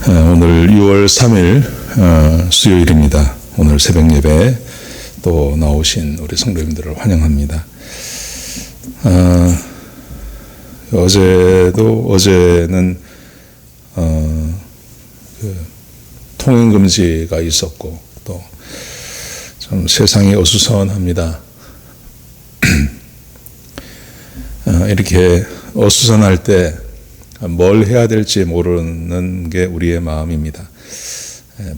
오늘 6월 3일 수요일입니다. 오늘 새벽 예배 또 나오신 우리 성도님들을 환영합니다. 어제는 통행 금지가 있었고 또 좀 세상이 어수선합니다. 이렇게 어수선할 때 뭘 해야 될지 모르는 게 우리의 마음입니다.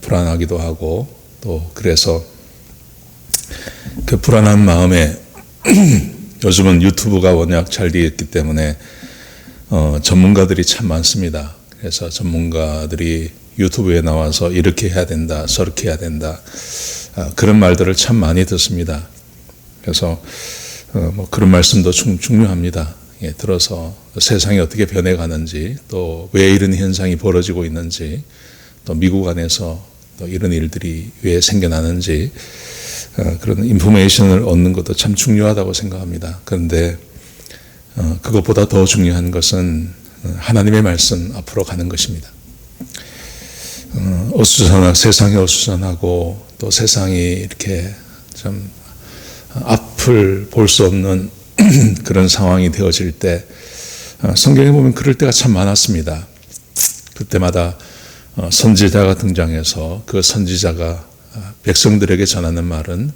불안하기도 하고 또 그래서 그 불안한 마음에 요즘은 유튜브가 워낙 잘 되어 있기 때문에 전문가들이 참 많습니다. 그래서 전문가들이 유튜브에 나와서 이렇게 해야 된다, 저렇게 해야 된다, 그런 말들을 참 많이 듣습니다. 그래서 그런 말씀도 중요합니다. 들어서 세상이 어떻게 변해가는지, 또 왜 이런 현상이 벌어지고 있는지, 또 미국 안에서 또 이런 일들이 왜 생겨나는지, 그런 인포메이션을 얻는 것도 참 중요하다고 생각합니다. 그런데 그것보다 더 중요한 것은 하나님의 말씀 앞으로 가는 것입니다. 세상이 어수선하고 또 세상이 이렇게 좀 앞을 볼 수 없는 그런 상황이 되어질 때 성경에 보면 그럴 때가 참 많았습니다. 그때마다 선지자가 등장해서 그 선지자가 백성들에게 전하는 말은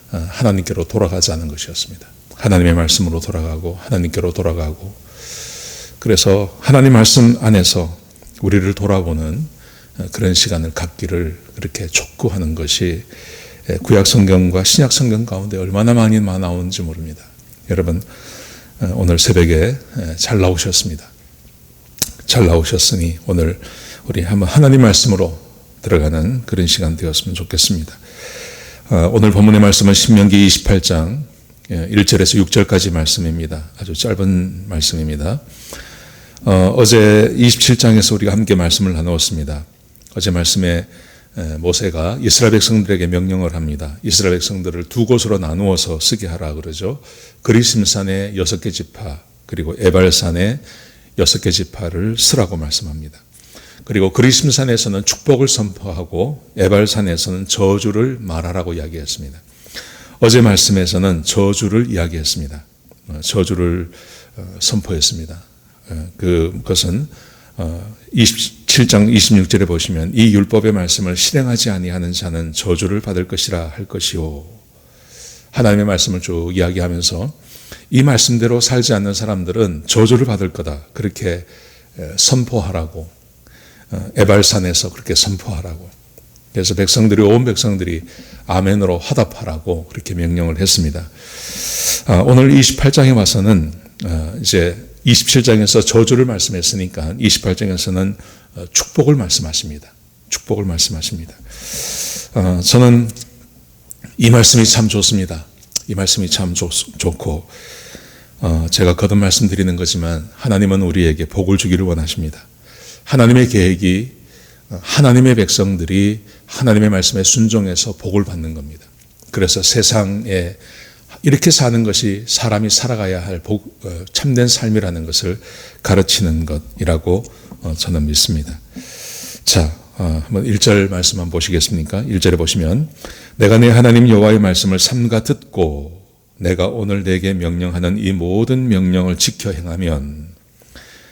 하나님께로 돌아가자는 것이었습니다. 하나님의 말씀으로 돌아가고 하나님께로 돌아가고, 그래서 하나님 말씀 안에서 우리를 돌아보는 그런 시간을 갖기를 그렇게 촉구하는 것이 구약 성경과 신약 성경 가운데 얼마나 많이 나오는지 모릅니다. 여러분, 오늘 새벽에 잘 나오셨습니다. 잘 나오셨으니 오늘 우리 한번 하나님 말씀으로 들어가는 그런 시간 되었으면 좋겠습니다. 오늘 본문의 말씀은 신명기 28장 1절에서 6절까지 말씀입니다. 아주 짧은 말씀입니다. 어제 27장에서 우리가 함께 말씀을 나누었습니다. 어제 말씀에 모세가 이스라엘 백성들에게 명령을 합니다. 이스라엘 백성들을 두 곳으로 나누어서 쓰게 하라 그러죠. 그리심산의 6개 지파, 그리고 에발산의 6개 지파를 쓰라고 말씀합니다. 그리고 그리심산에서는 축복을 선포하고 에발산에서는 저주를 말하라고 이야기했습니다. 어제 말씀에서는 저주를 이야기했습니다. 저주를 선포했습니다. 그것은 27장 26절에 보시면 이 율법의 말씀을 실행하지 아니하는 자는 저주를 받을 것이라 할 것이요. 하나님의 말씀을 쭉 이야기하면서 이 말씀대로 살지 않는 사람들은 저주를 받을 거다, 그렇게 선포하라고, 에발산에서 그렇게 선포하라고. 그래서 온 백성들이 아멘으로 화답하라고 그렇게 명령을 했습니다. 오늘 28장에 와서는 이제 27장에서 저주를 말씀했으니까 28장에서는 축복을 말씀하십니다. 축복을 말씀하십니다. 저는 이 말씀이 참 좋습니다. 이 말씀이 참 좋고, 제가 거듭 말씀드리는 거지만 하나님은 우리에게 복을 주기를 원하십니다. 하나님의 계획이 하나님의 백성들이 하나님의 말씀에 순종해서 복을 받는 겁니다. 그래서 세상에 이렇게 사는 것이 사람이 살아가야 할 참된 삶이라는 것을 가르치는 것이라고 저는 믿습니다. 자, 한번 1절 말씀 한번 보시겠습니까? 1절에 보시면 내가 내 하나님 여호와의 말씀을 삼가 듣고 내가 오늘 내게 명령하는 이 모든 명령을 지켜 행하면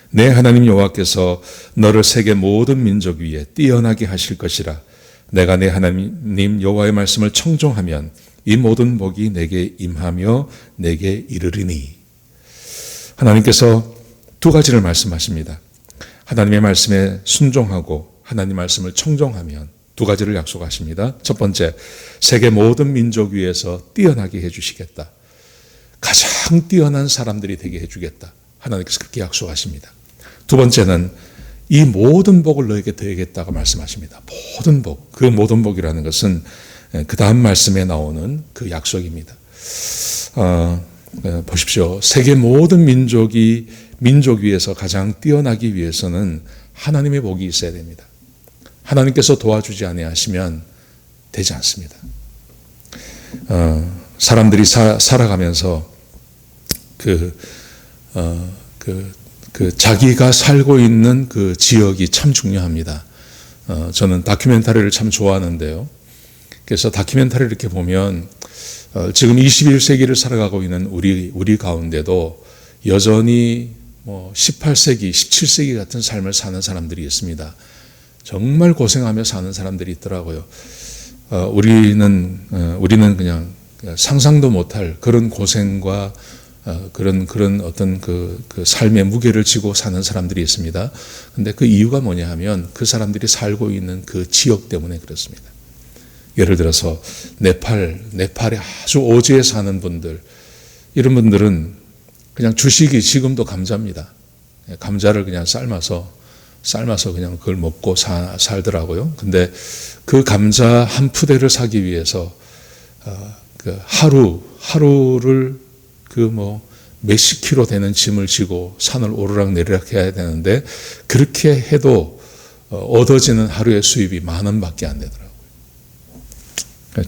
내 하나님 여호와께서 너를 세계 모든 민족 위에 뛰어나게 하실 것이라. 내가 내 하나님 여호와의 말씀을 청종하면 이 모든 복이 내게 임하며 내게 이르리니. 하나님께서 두 가지를 말씀하십니다. 하나님의 말씀에 순종하고 하나님 말씀을 청종하면 두 가지를 약속하십니다. 첫 번째, 세계 모든 민족 위에서 뛰어나게 해주시겠다. 가장 뛰어난 사람들이 되게 해주겠다. 하나님께서 그렇게 약속하십니다. 두 번째는 이 모든 복을 너에게 더하겠다고 말씀하십니다. 모든 복, 그 모든 복이라는 것은 그 다음 말씀에 나오는 그 약속입니다. 보십시오. 세계 모든 민족 위에서 가장 뛰어나기 위해서는 하나님의 복이 있어야 됩니다. 하나님께서 도와주지 아니하시면 되지 않습니다. 사람들이 살아가면서 자기가 살고 있는 그 지역이 참 중요합니다. 저는 다큐멘터리를 참 좋아하는데요. 그래서 다큐멘터리를 이렇게 보면 지금 21세기를 살아가고 있는 우리 가운데도 여전히 18세기, 17세기 같은 삶을 사는 사람들이 있습니다. 정말 고생하며 사는 사람들이 있더라고요. 우리는 그냥 상상도 못할 그런 고생과 그런 어떤 그 삶의 무게를 지고 사는 사람들이 있습니다. 근데 그 이유가 뭐냐 하면 그 사람들이 살고 있는 그 지역 때문에 그렇습니다. 예를 들어서 네팔에 아주 오지에 사는 분들, 이런 분들은 그냥 주식이 지금도 감자입니다. 감자를 그냥 삶아서 그냥 그걸 먹고 살더라고요. 근데 그 감자 한 푸대를 사기 위해서 하루를 몇십 킬로 되는 짐을 지고 산을 오르락 내리락 해야 되는데, 그렇게 해도 얻어지는 하루의 수입이 10,000원밖에 안 되더라고요.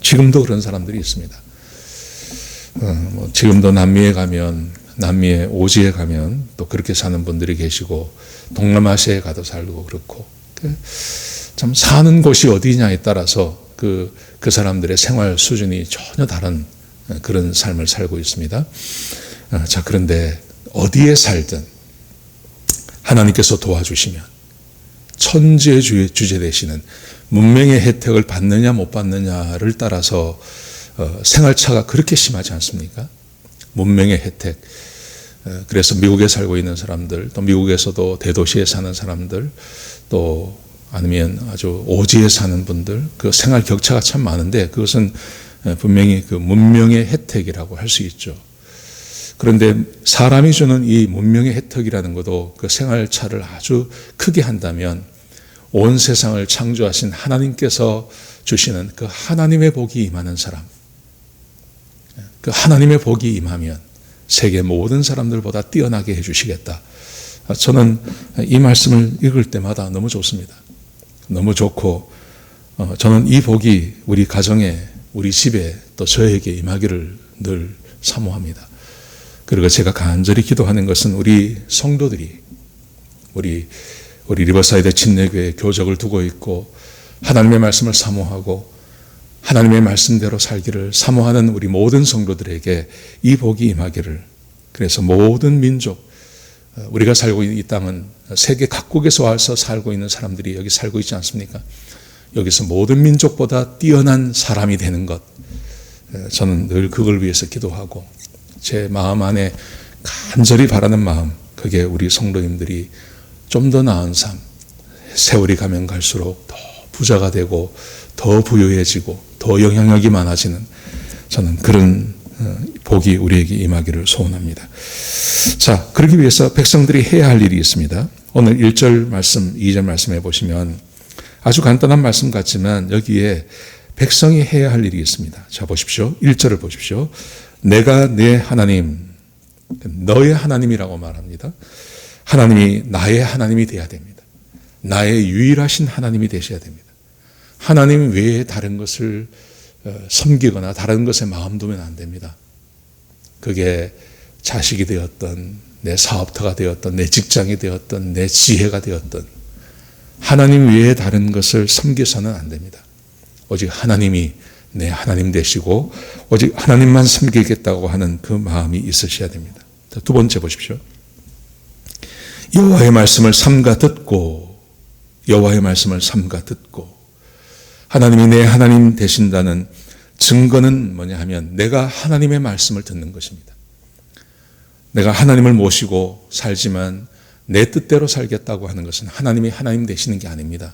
지금도 그런 사람들이 있습니다. 지금도 남미의 오지에 가면 또 그렇게 사는 분들이 계시고, 동남아시아에 가도 살고 그렇고, 참 사는 곳이 어디냐에 따라서 그 사람들의 생활 수준이 전혀 다른 그런 삶을 살고 있습니다. 자, 그런데 어디에 살든 하나님께서 도와주시면 천지의 주제 되시는 문명의 혜택을 받느냐 못 받느냐를 따라서 생활차가 그렇게 심하지 않습니까? 문명의 혜택. 그래서 미국에 살고 있는 사람들, 또 미국에서도 대도시에 사는 사람들, 또 아니면 아주 오지에 사는 분들, 그 생활 격차가 참 많은데 그것은 분명히 그 문명의 혜택이라고 할 수 있죠. 그런데 사람이 주는 이 문명의 혜택이라는 것도 그 생활차를 아주 크게 한다면 온 세상을 창조하신 하나님께서 주시는 그 하나님의 복이 임하는 사람, 그 하나님의 복이 임하면 세계 모든 사람들보다 뛰어나게 해주시겠다. 저는 이 말씀을 읽을 때마다 너무 좋습니다. 너무 좋고, 저는 이 복이 우리 가정에, 우리 집에, 또 저에게 임하기를 늘 사모합니다. 그리고 제가 간절히 기도하는 것은 우리 성도들이, 우리 리버사이드 침례교회 교적을 두고 있고 하나님의 말씀을 사모하고 하나님의 말씀대로 살기를 사모하는 우리 모든 성도들에게 이 복이 임하기를. 그래서 모든 민족, 우리가 살고 있는 이 땅은 세계 각국에서 와서 살고 있는 사람들이 여기 살고 있지 않습니까? 여기서 모든 민족보다 뛰어난 사람이 되는 것, 저는 늘 그걸 위해서 기도하고 제 마음 안에 간절히 바라는 마음, 그게 우리 성도님들이 좀 더 나은 삶, 세월이 가면 갈수록 더 부자가 되고 더 부유해지고 더 영향력이 많아지는, 저는 그런 복이 우리에게 임하기를 소원합니다. 자, 그러기 위해서 백성들이 해야 할 일이 있습니다. 오늘 1절 말씀, 2절 말씀해 보시면 아주 간단한 말씀 같지만 여기에 백성이 해야 할 일이 있습니다. 자, 보십시오. 1절을 보십시오. 내가 내 하나님, 너의 하나님이라고 말합니다. 하나님이 나의 하나님이 되어야 됩니다. 나의 유일하신 하나님이 되셔야 됩니다. 하나님 외에 다른 것을 섬기거나 다른 것에 마음 두면 안 됩니다. 그게 자식이 되었던, 내 사업터가 되었던, 내 직장이 되었던, 내 지혜가 되었던, 하나님 외에 다른 것을 섬겨서는 안 됩니다. 오직 하나님이 내 하나님 되시고 오직 하나님만 섬기겠다고 하는 그 마음이 있으셔야 됩니다. 두 번째 보십시오. 여호와의 말씀을 삼가 듣고, 여호와의 말씀을 삼가 듣고, 하나님이 내 하나님 되신다는 증거는 뭐냐 하면 내가 하나님의 말씀을 듣는 것입니다. 내가 하나님을 모시고 살지만 내 뜻대로 살겠다고 하는 것은 하나님이 하나님 되시는 게 아닙니다.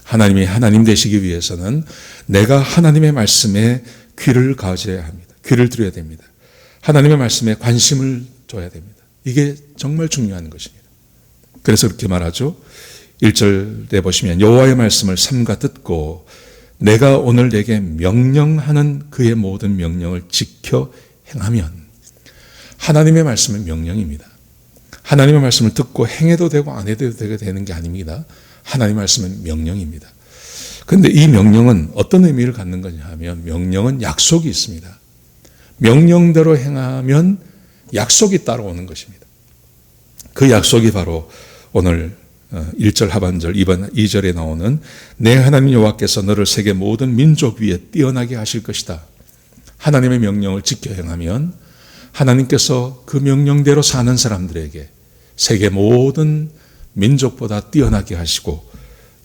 하나님이 하나님 되시기 위해서는 내가 하나님의 말씀에 귀를 가져야 합니다. 귀를 들여야 됩니다. 하나님의 말씀에 관심을 둬야 됩니다. 이게 정말 중요한 것입니다. 그래서 그렇게 말하죠. 1절에 보시면 여호와의 말씀을 삼가 듣고 내가 오늘 내게 명령하는 그의 모든 명령을 지켜 행하면, 하나님의 말씀은 명령입니다. 하나님의 말씀을 듣고 행해도 되고 안 해도 되게 되는 게 아닙니다. 하나님의 말씀은 명령입니다. 그런데 이 명령은 어떤 의미를 갖는 거냐 하면 명령은 약속이 있습니다. 명령대로 행하면 약속이 따라오는 것입니다. 그 약속이 바로 오늘 1절 하반절 2절에 나오는 내 하나님 여호와께서 너를 세계 모든 민족 위에 뛰어나게 하실 것이다. 하나님의 명령을 지켜 행하면 하나님께서 그 명령대로 사는 사람들에게 세계 모든 민족보다 뛰어나게 하시고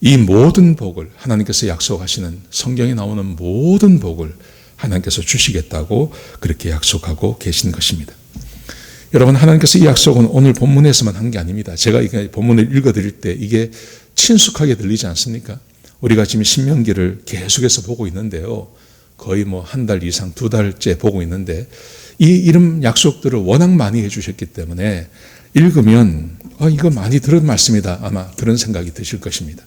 이 모든 복을 하나님께서 약속하시는 성경에 나오는 모든 복을 하나님께서 주시겠다고 그렇게 약속하고 계신 것입니다. 여러분, 하나님께서 이 약속은 오늘 본문에서만 한 게 아닙니다. 제가 이 본문을 읽어드릴 때 이게 친숙하게 들리지 않습니까? 우리가 지금 신명기를 계속해서 보고 있는데요. 거의 한 달 이상, 2달째 보고 있는데 이 이름 약속들을 워낙 많이 해주셨기 때문에 읽으면 이거 많이 들은 말씀이다. 아마 그런 생각이 드실 것입니다.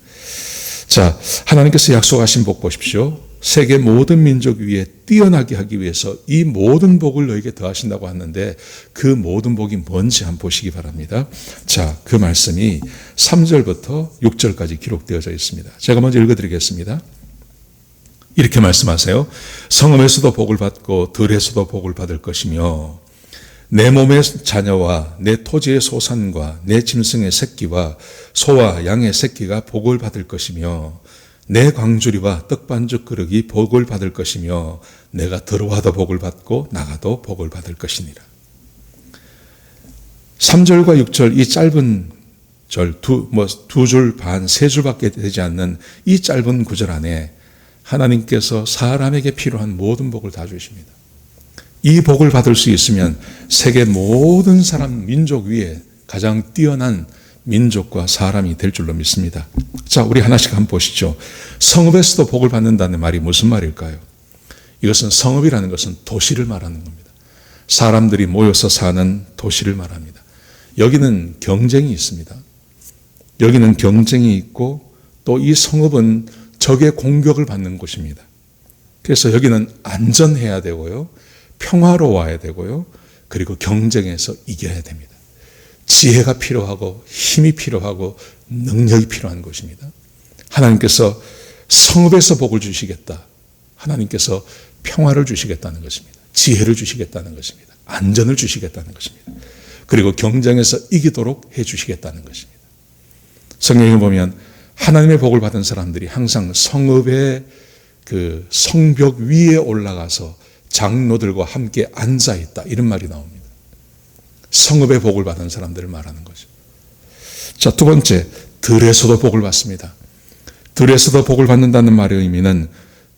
자, 하나님께서 약속하신 복 보십시오. 세계 모든 민족 위에 뛰어나게 하기 위해서 이 모든 복을 너에게 더하신다고 하는데 그 모든 복이 뭔지 한번 보시기 바랍니다. 자, 그 말씀이 3절부터 6절까지 기록되어져 있습니다. 제가 먼저 읽어드리겠습니다. 이렇게 말씀하세요. 성읍에서도 복을 받고 들에서도 복을 받을 것이며 내 몸의 자녀와 내 토지의 소산과 내 짐승의 새끼와 소와 양의 새끼가 복을 받을 것이며 내 광주리와 떡반죽 그릇이 복을 받을 것이며 내가 들어와도 복을 받고 나가도 복을 받을 것이니라. 3절과 6절 이 짧은 절 두 줄 반, 세 줄밖에 되지 않는 이 짧은 구절 안에 하나님께서 사람에게 필요한 모든 복을 다 주십니다. 이 복을 받을 수 있으면 세계 모든 사람 민족 위에 가장 뛰어난 민족과 사람이 될 줄로 믿습니다. 자, 우리 하나씩 한번 보시죠. 성읍에서도 복을 받는다는 말이 무슨 말일까요? 이것은 성읍이라는 것은 도시를 말하는 겁니다. 사람들이 모여서 사는 도시를 말합니다. 여기는 경쟁이 있습니다. 여기는 경쟁이 있고 또 이 성읍은 적의 공격을 받는 곳입니다. 그래서 여기는 안전해야 되고요. 평화로워야 되고요. 그리고 경쟁에서 이겨야 됩니다. 지혜가 필요하고 힘이 필요하고 능력이 필요한 것입니다. 하나님께서 성읍에서 복을 주시겠다. 하나님께서 평화를 주시겠다는 것입니다. 지혜를 주시겠다는 것입니다. 안전을 주시겠다는 것입니다. 그리고 경쟁에서 이기도록 해 주시겠다는 것입니다. 성경에 보면 하나님의 복을 받은 사람들이 항상 성읍의 그 성벽 위에 올라가서 장로들과 함께 앉아 있다. 이런 말이 나옵니다. 성읍의 복을 받은 사람들을 말하는 거죠. 자, 두 번째, 들에서도 복을 받습니다. 들에서도 복을 받는다는 말의 의미는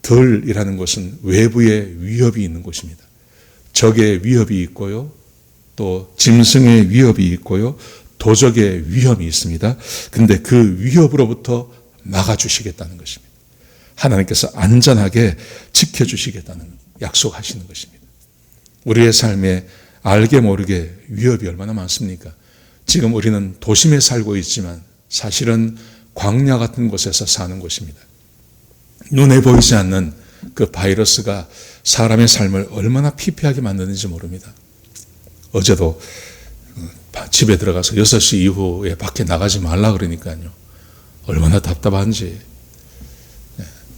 들이라는 것은 외부의 위협이 있는 곳입니다. 적의 위협이 있고요. 또 짐승의 위협이 있고요. 도적의 위험이 있습니다. 근데 그 위협으로부터 막아주시겠다는 것입니다. 하나님께서 안전하게 지켜주시겠다는 약속하시는 것입니다. 우리의 삶에 알게 모르게 위협이 얼마나 많습니까? 지금 우리는 도심에 살고 있지만 사실은 광야 같은 곳에서 사는 곳입니다. 눈에 보이지 않는 그 바이러스가 사람의 삶을 얼마나 피폐하게 만드는지 모릅니다. 어제도 집에 들어가서 6시 이후에 밖에 나가지 말라 그러니까요. 얼마나 답답한지.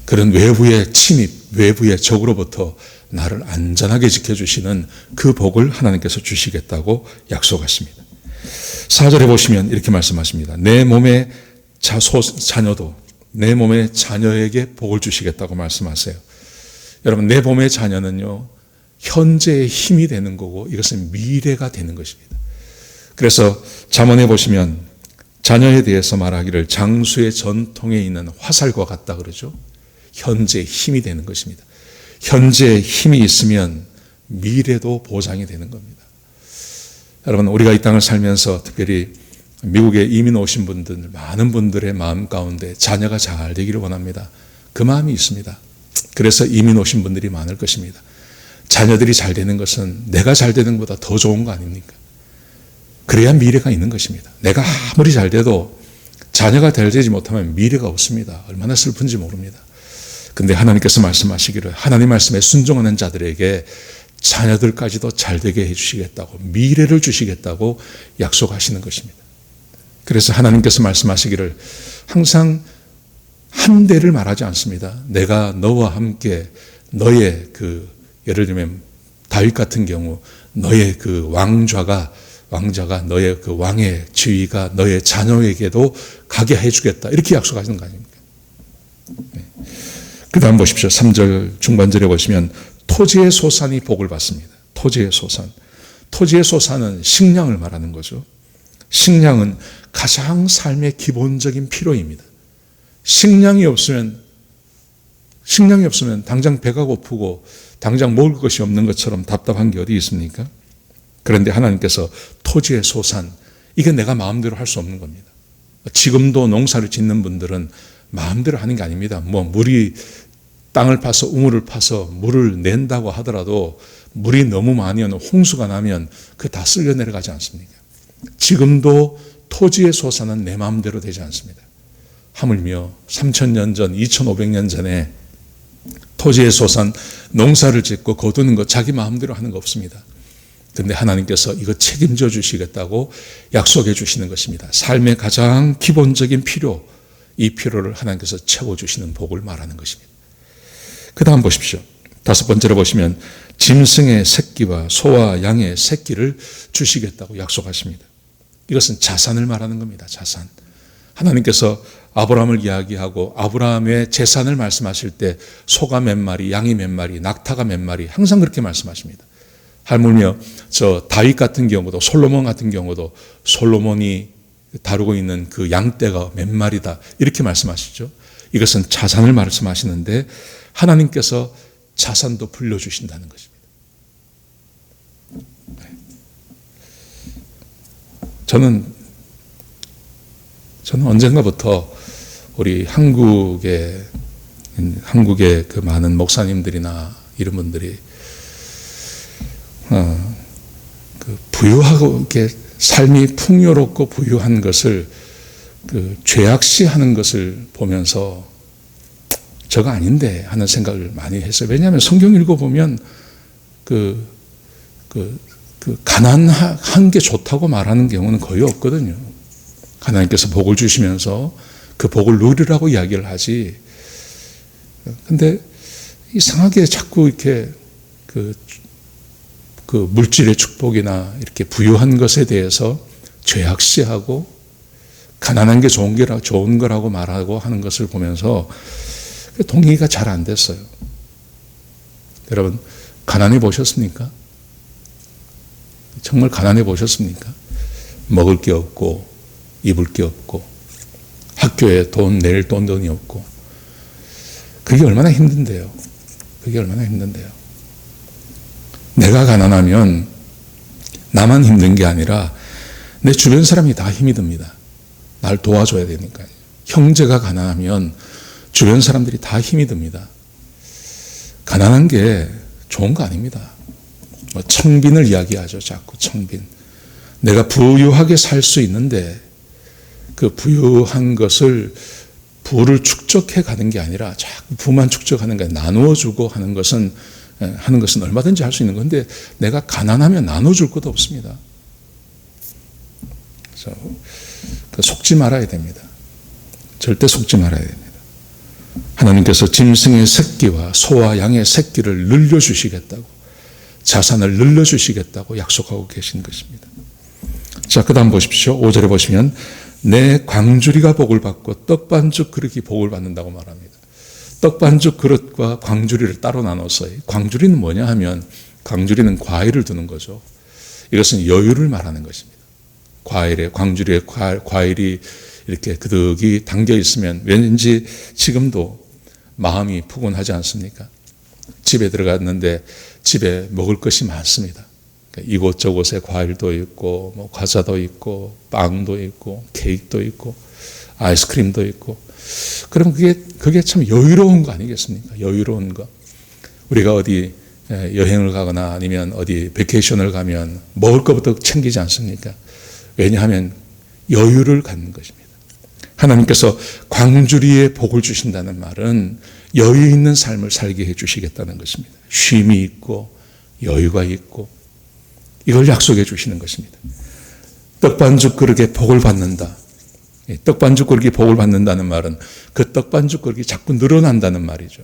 그런 외부의 침입, 외부의 적으로부터 나를 안전하게 지켜주시는 그 복을 하나님께서 주시겠다고 약속하십니다. 4절에 보시면 이렇게 말씀하십니다. 내 몸의 자녀도 내 몸의 자녀에게 복을 주시겠다고 말씀하세요. 여러분, 내 몸의 자녀는요, 현재의 힘이 되는 거고 이것은 미래가 되는 것입니다. 그래서 잠언에 보시면 자녀에 대해서 말하기를 장수의 전통에 있는 화살과 같다 그러죠. 현재의 힘이 되는 것입니다. 현재의 힘이 있으면 미래도 보장이 되는 겁니다. 여러분, 우리가 이 땅을 살면서 특별히 미국에 이민 오신 분들, 많은 분들의 마음 가운데 자녀가 잘 되기를 원합니다. 그 마음이 있습니다. 그래서 이민 오신 분들이 많을 것입니다. 자녀들이 잘 되는 것은 내가 잘 되는 것보다 더 좋은 거 아닙니까? 그래야 미래가 있는 것입니다. 내가 아무리 잘 돼도 자녀가 잘 되지 못하면 미래가 없습니다. 얼마나 슬픈지 모릅니다. 근데 하나님께서 말씀하시기를 하나님 말씀에 순종하는 자들에게 자녀들까지도 잘 되게 해주시겠다고, 미래를 주시겠다고 약속하시는 것입니다. 그래서 하나님께서 말씀하시기를 항상 한 대를 말하지 않습니다. 내가 너와 함께 너의 예를 들면 다윗 같은 경우 너의 그 왕좌가 왕자가 너의 그 왕의 지위가 너의 자녀에게도 가게 해주겠다. 이렇게 약속하시는 거 아닙니까? 그 다음 보십시오. 3절 중반절에 보시면 토지의 소산이 복을 받습니다. 토지의 소산. 토지의 소산은 식량을 말하는 거죠. 식량은 가장 삶의 기본적인 필요입니다. 식량이 없으면 당장 배가 고프고 당장 먹을 것이 없는 것처럼 답답한 게 어디 있습니까? 그런데 하나님께서 토지의 소산, 이게 내가 마음대로 할 수 없는 겁니다. 지금도 농사를 짓는 분들은 마음대로 하는 게 아닙니다. 물이 땅을 파서 우물을 파서 물을 낸다고 하더라도 물이 너무 많이 오는 홍수가 나면 그 다 쓸려 내려가지 않습니까? 지금도 토지의 소산은 내 마음대로 되지 않습니다. 하물며 3000년 전, 2500년 전에 토지의 소산, 농사를 짓고 거두는 것 자기 마음대로 하는 거 없습니다. 그런데 하나님께서 이거 책임져 주시겠다고 약속해 주시는 것입니다. 삶의 가장 기본적인 필요, 이 필요를 하나님께서 채워주시는 복을 말하는 것입니다. 그 다음 보십시오. 5번째로 보시면 짐승의 새끼와 소와 양의 새끼를 주시겠다고 약속하십니다. 이것은 자산을 말하는 겁니다. 자산. 하나님께서 아브라함을 이야기하고 아브라함의 재산을 말씀하실 때 소가 몇 마리, 양이 몇 마리, 낙타가 몇 마리 항상 그렇게 말씀하십니다. 하물며 저 다윗 같은 경우도 솔로몬 같은 경우도 솔로몬이 다루고 있는 그 양떼가 몇 마리다 이렇게 말씀하시죠. 이것은 자산을 말씀하시는데 하나님께서 자산도 불려주신다는 것입니다. 저는 언젠가부터 우리 한국의 그 많은 목사님들이나 이런 분들이 그 부유하고 이렇게 삶이 풍요롭고 부유한 것을 그 죄악시하는 것을 보면서 저거 아닌데 하는 생각을 많이 했어요. 왜냐하면 성경 읽어보면 가난한 게 좋다고 말하는 경우는 거의 없거든요. 하나님께서 복을 주시면서 그 복을 누리라고 이야기를 하지. 근데 이상하게 자꾸 이렇게 그 물질의 축복이나 이렇게 부유한 것에 대해서 죄악시하고 가난한 게 좋은 거라고 말하고 하는 것을 보면서 동의가 잘 안 됐어요. 여러분, 가난해 보셨습니까? 정말 가난해 보셨습니까? 먹을 게 없고, 입을 게 없고, 학교에 낼 돈이 없고, 그게 얼마나 힘든데요. 내가 가난하면 나만 힘든 게 아니라 내 주변 사람이 다 힘이 듭니다. 날 도와줘야 되니까요. 형제가 가난하면 주변 사람들이 다 힘이 듭니다. 가난한 게 좋은 거 아닙니다. 청빈을 이야기하죠. 자꾸 청빈. 내가 부유하게 살 수 있는데 그 부유한 것을 부를 축적해 가는 게 아니라 자꾸 부만 축적하는 게 나누어 주고 하는 것은 얼마든지 할 수 있는 건데 내가 가난하면 나눠줄 것도 없습니다. 그래서 속지 말아야 됩니다. 절대 속지 말아야 됩니다. 하나님께서 짐승의 새끼와 소와 양의 새끼를 늘려주시겠다고, 자산을 늘려주시겠다고 약속하고 계신 것입니다. 자, 그 다음 보십시오. 5절에 보시면 내 광주리가 복을 받고 떡반죽 그릇이 복을 받는다고 말합니다. 떡반죽 그릇과 광주리를 따로 나눠서, 광주리는 뭐냐 하면 광주리는 과일을 두는 거죠. 이것은 여유를 말하는 것입니다. 광주리에 과일이 이렇게 그득이 담겨 있으면 왠지 지금도 마음이 푸근하지 않습니까? 집에 들어갔는데 집에 먹을 것이 많습니다. 이곳저곳에 과일도 있고, 과자도 있고, 빵도 있고, 케이크도 있고, 아이스크림도 있고. 그럼 그게 참 여유로운 거 아니겠습니까? 여유로운 거. 우리가 어디 여행을 가거나 아니면 어디 베케이션을 가면 먹을 것부터 챙기지 않습니까? 왜냐하면 여유를 갖는 것입니다. 하나님께서 광주리에 복을 주신다는 말은 여유 있는 삶을 살게 해주시겠다는 것입니다. 쉼이 있고 여유가 있고 이걸 약속해 주시는 것입니다. 떡반죽 그릇에 복을 받는다. 떡반죽 그릇이 복을 받는다는 말은 그 떡반죽 그릇이 자꾸 늘어난다는 말이죠.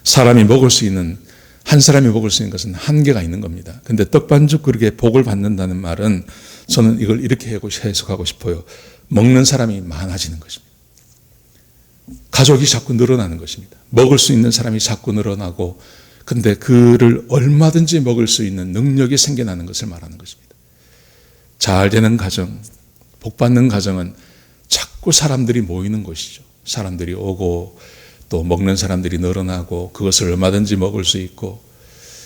사람이 먹을 수 있는 한 사람이 먹을 수 있는 것은 한계가 있는 겁니다. 근데 떡반죽 그릇에 복을 받는다는 말은 저는 이걸 이렇게 해석하고 싶어요. 먹는 사람이 많아지는 것입니다. 가족이 자꾸 늘어나는 것입니다. 먹을 수 있는 사람이 자꾸 늘어나고, 근데 그를 얼마든지 먹을 수 있는 능력이 생겨나는 것을 말하는 것입니다. 잘 되는 가정, 복 받는 가정은 자꾸 사람들이 모이는 곳이죠. 사람들이 오고 또 먹는 사람들이 늘어나고 그것을 얼마든지 먹을 수 있고,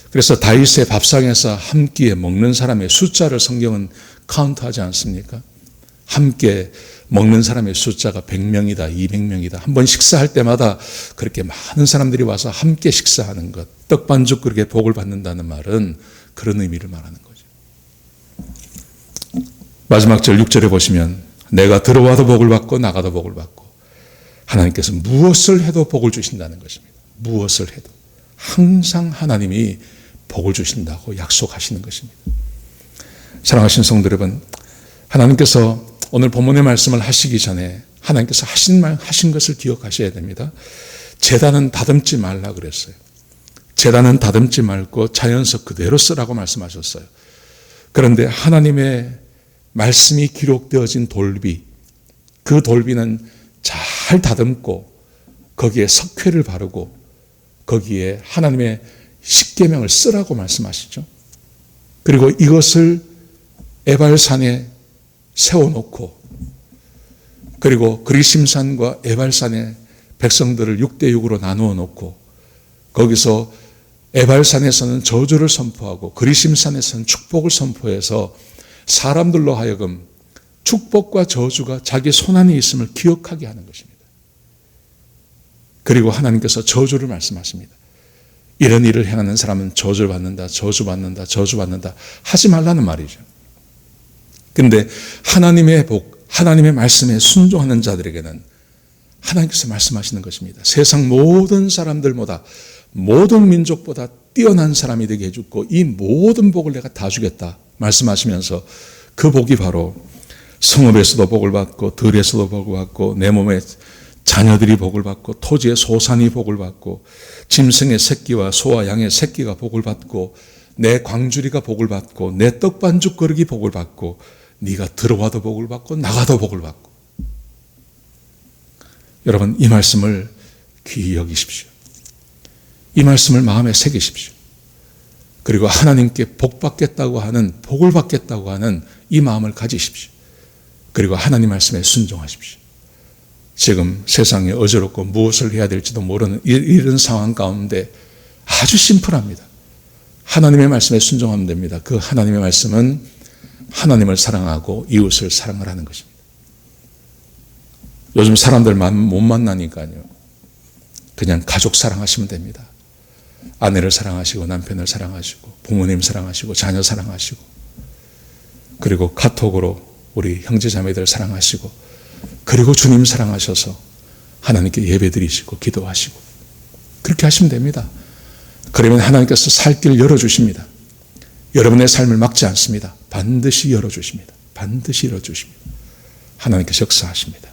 그래서 다윗의 밥상에서 한 끼에 먹는 사람의 숫자를 성경은 카운트하지 않습니까? 함께 먹는 사람의 숫자가 100명이다, 200명이다. 한 번 식사할 때마다 그렇게 많은 사람들이 와서 함께 식사하는 것, 떡반죽 그릇에 복을 받는다는 말은 그런 의미를 말하는 거죠. 마지막 절 6절에 보시면 내가 들어와도 복을 받고 나가도 복을 받고, 하나님께서 무엇을 해도 복을 주신다는 것입니다. 무엇을 해도 항상 하나님이 복을 주신다고 약속하시는 것입니다. 사랑하신 성도 여러분, 하나님께서 오늘 본문의 말씀을 하시기 전에 하나님께서 하신 것을 기억하셔야 됩니다. 제단은 다듬지 말라 그랬어요. 제단은 다듬지 말고 자연석 그대로 쓰라고 말씀하셨어요. 그런데 하나님의 말씀이 기록되어진 돌비, 그 돌비는 잘 다듬고 거기에 석회를 바르고 거기에 하나님의 십계명을 쓰라고 말씀하시죠. 그리고 이것을 에발산에 세워놓고, 그리고 그리심산과 에발산에 백성들을 6대6으로 나누어 놓고, 거기서 에발산에서는 저주를 선포하고 그리심산에서는 축복을 선포해서 사람들로 하여금 축복과 저주가 자기 손안에 있음을 기억하게 하는 것입니다. 그리고 하나님께서 저주를 말씀하십니다. 이런 일을 행하는 사람은 저주를 받는다, 저주받는다, 저주받는다 하지 말라는 말이죠. 근데 하나님의 복, 하나님의 말씀에 순종하는 자들에게는 하나님께서 말씀하시는 것입니다. 세상 모든 사람들보다, 모든 민족보다 뛰어난 사람이 되게 해주고 이 모든 복을 내가 다 주겠다 말씀하시면서, 그 복이 바로 성읍에서도 복을 받고 들에서도 복을 받고 내 몸에 자녀들이 복을 받고 토지의 소산이 복을 받고 짐승의 새끼와 소와 양의 새끼가 복을 받고 내 광주리가 복을 받고 내 떡반죽 그릇이 복을 받고 네가 들어와도 복을 받고 나가도 복을 받고. 여러분, 이 말씀을 귀히 여기십시오. 이 말씀을 마음에 새기십시오. 그리고 하나님께 복 받겠다고 하는, 복을 받겠다고 하는 이 마음을 가지십시오. 그리고 하나님 말씀에 순종하십시오. 지금 세상에 어지럽고 무엇을 해야 될지도 모르는 이런 상황 가운데 아주 심플합니다. 하나님의 말씀에 순종하면 됩니다. 그 하나님의 말씀은 하나님을 사랑하고 이웃을 사랑하라는 것입니다. 요즘 사람들 못 만나니까요, 그냥 가족 사랑하시면 됩니다. 아내를 사랑하시고 남편을 사랑하시고 부모님 사랑하시고 자녀 사랑하시고, 그리고 카톡으로 우리 형제자매들 사랑하시고, 그리고 주님 사랑하셔서 하나님께 예배드리시고 기도하시고, 그렇게 하시면 됩니다. 그러면 하나님께서 살 길 열어주십니다. 여러분의 삶을 막지 않습니다. 반드시 열어주십니다. 반드시 열어주십니다. 하나님께서 역사하십니다.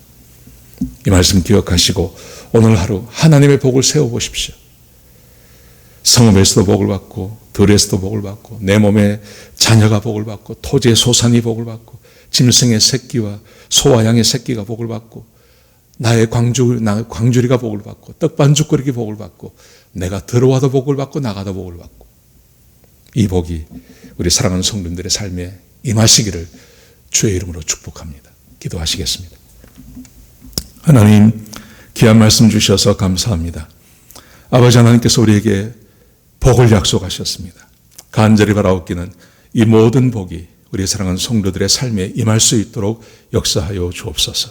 이 말씀 기억하시고 오늘 하루 하나님의 복을 세워보십시오. 성읍에서도 복을 받고 들에서도 복을 받고 내 몸에 자녀가 복을 받고 토지의 소산이 복을 받고 짐승의 새끼와 소와 양의 새끼가 복을 받고 나의 광주리가 복을 받고 떡반죽 그릇이 복을 받고 내가 들어와도 복을 받고 나가도 복을 받고, 이 복이 우리 사랑하는 성도님들의 삶에 임하시기를 주의 이름으로 축복합니다. 기도하시겠습니다. 하나님, 귀한 말씀 주셔서 감사합니다. 아버지 하나님께서 우리에게 복을 약속하셨습니다. 간절히 바라옵기는 이 모든 복이 우리 사랑하는 성도들의 삶에 임할 수 있도록 역사하여 주옵소서.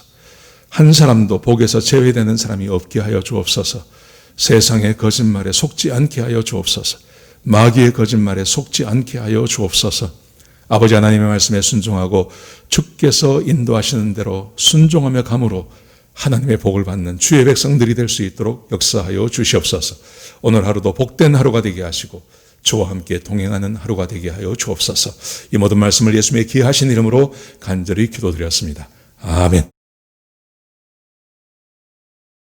한 사람도 복에서 제외되는 사람이 없게 하여 주옵소서. 세상의 거짓말에 속지 않게 하여 주옵소서. 마귀의 거짓말에 속지 않게 하여 주옵소서. 아버지 하나님의 말씀에 순종하고 주께서 인도하시는 대로 순종하며 감으로 하나님의 복을 받는 주의 백성들이 될 수 있도록 역사하여 주시옵소서. 오늘 하루도 복된 하루가 되게 하시고 주와 함께 동행하는 하루가 되게 하여 주옵소서. 이 모든 말씀을 예수님의 귀하신 이름으로 간절히 기도드렸습니다. 아멘.